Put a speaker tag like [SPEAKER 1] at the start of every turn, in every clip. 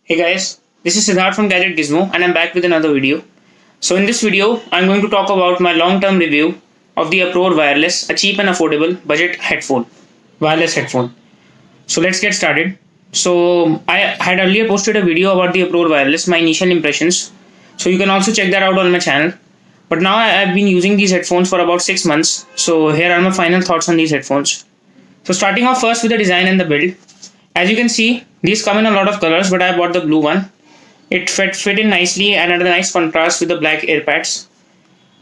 [SPEAKER 1] Hey guys, this is Siddharth from Gadget Gizmo and I'm back with another video. So in this video, I'm going to talk about my long-term review of the Uproar Wireless, a cheap and affordable budget headphone, wireless headphone. So let's get started. So I had earlier posted a video about the Uproar Wireless, my initial impressions. So you can also check that out on my channel. But now I've been using these headphones for about 6 months. So here are my final thoughts on these headphones. So starting off first with the design and the build. As you can see, these come in a lot of colors, but I bought the blue one. It fit in nicely and had a nice contrast with the black ear pads.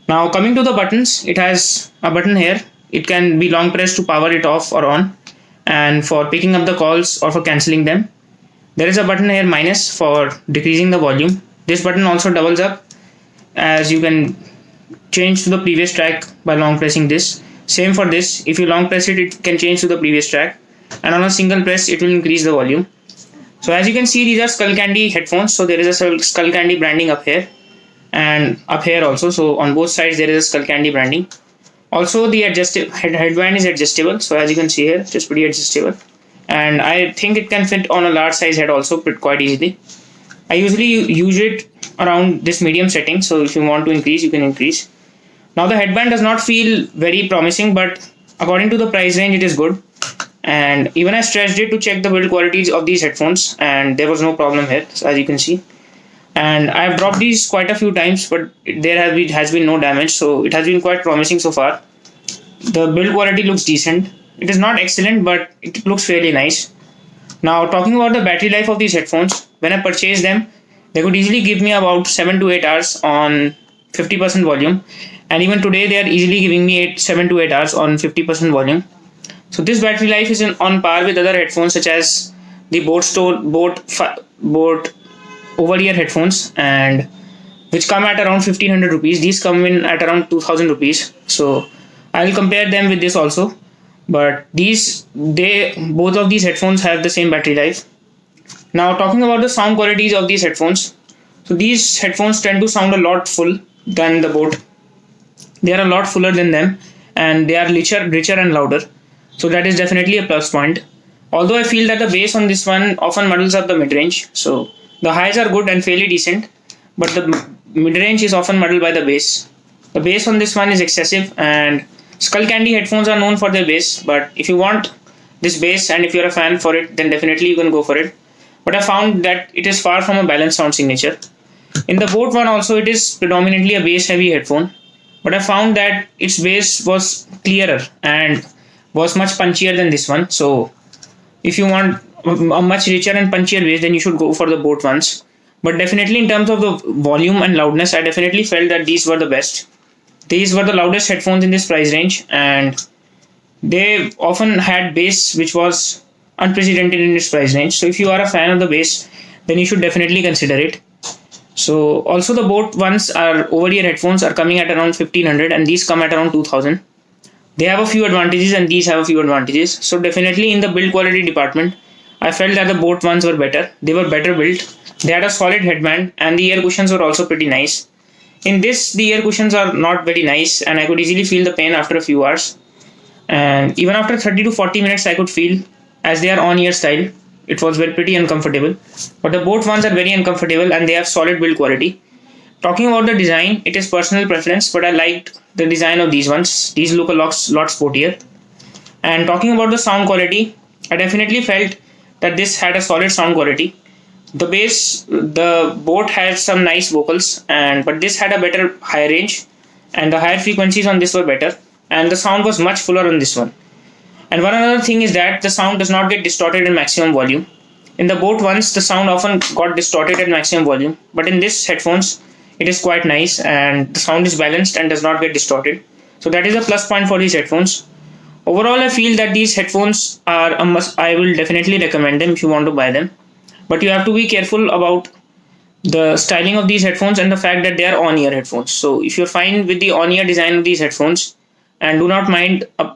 [SPEAKER 1] Now coming to the buttons, it has a button here. It can be long pressed to power it off or on, and for picking up the calls or for cancelling them. There is a button here minus for decreasing the volume. This button also doubles up, as you can change to the previous track by long pressing this. Same for this, if you long press it, it can change to the previous track, and on a single press it will increase the volume. So as you can see, these are Skullcandy headphones. So there is a Skullcandy branding up here and up here also. So on both sides there is a Skullcandy branding. Also the headband is adjustable. So as you can see here, it is pretty adjustable, and I think it can fit on a large size head also quite easily. I usually use it around this medium setting, so if you want to increase, you can increase. Now the headband does not feel very promising, but according to the price range it is good. And even I stretched it to check the build qualities of these headphones, and there was no problem here, as you can see. And I have dropped these quite a few times, but there has been no damage, so it has been quite promising so far. The build quality looks decent. It is not excellent, but it looks fairly nice. Now talking about the battery life of these headphones, when I purchased them, they could easily give me about 7 to 8 hours on 50% volume, and even today they are easily giving me 7 to 8 hours on 50% volume. So this battery life is on par with other headphones such as the Boat over-ear headphones, and which come at around 1500 rupees. These come in at around 2000 rupees. So I will compare them with this also. But both of these headphones have the same battery life. Now talking about the sound qualities of these headphones. So these headphones tend to sound a lot full than the Boat. They are a lot fuller than them, and they are richer and louder. So that is definitely a plus point. Although I feel that the bass on this one often muddles up the mid-range. So the highs are good and fairly decent, but the mid-range is often muddled by the bass. The bass on this one is excessive, and Skullcandy headphones are known for their bass. But if you want this bass and if you're a fan for it, then definitely you can go for it. But I found that it is far from a balanced sound signature. In the Boat one also, it is predominantly a bass-heavy headphone. But I found that its bass was clearer and was much punchier than this one. So if you want a much richer and punchier bass, then you should go for the Boat ones. But definitely in terms of the volume and loudness, I definitely felt that these were the best. These were the loudest headphones in this price range, and they often had bass which was unprecedented in this price range. So if you are a fan of the bass, then you should definitely consider it. So also the Boat ones are over-ear headphones are coming at around 1500, and these come at around 2000. They have a few advantages and these have a few advantages. So definitely in the build quality department, I felt that the Boat ones were better. They were better built. They had a solid headband, and the ear cushions were also pretty nice. In this, the ear cushions are not very nice, and I could easily feel the pain after a few hours. And even after 30 to 40 minutes, I could feel, as they are on-ear style, it was pretty uncomfortable. But the Boat ones are very uncomfortable and they have solid build quality. Talking about the design, it is personal preference, but I liked the design of these ones. These look a lot sportier. And talking about the sound quality, I definitely felt that this had a solid sound quality. The bass, the Boat had some nice vocals, but this had a better high range, and the higher frequencies on this were better, and the sound was much fuller on this one. And one other thing is that the sound does not get distorted in maximum volume. In the Boat ones, the sound often got distorted at maximum volume, but in this headphones, it is quite nice and the sound is balanced and does not get distorted. So that is a plus point for these headphones. Overall, I feel that these headphones are a must. I will definitely recommend them if you want to buy them. But you have to be careful about the styling of these headphones and the fact that they are on-ear headphones. So if you're fine with the on-ear design of these headphones and do not mind a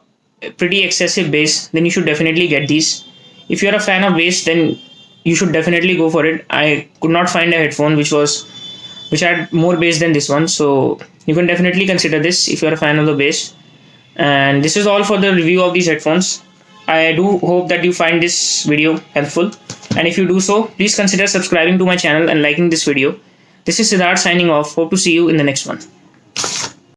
[SPEAKER 1] pretty excessive bass, then you should definitely get these. If you're a fan of bass, then you should definitely go for it. I could not find a headphone which had more bass than this one, so you can definitely consider this if you're a fan of the bass. And this is all for the review of these headphones. I do hope that you find this video helpful. And if you do so, please consider subscribing to my channel and liking this video. This is Siddharth signing off. Hope to see you in the next one.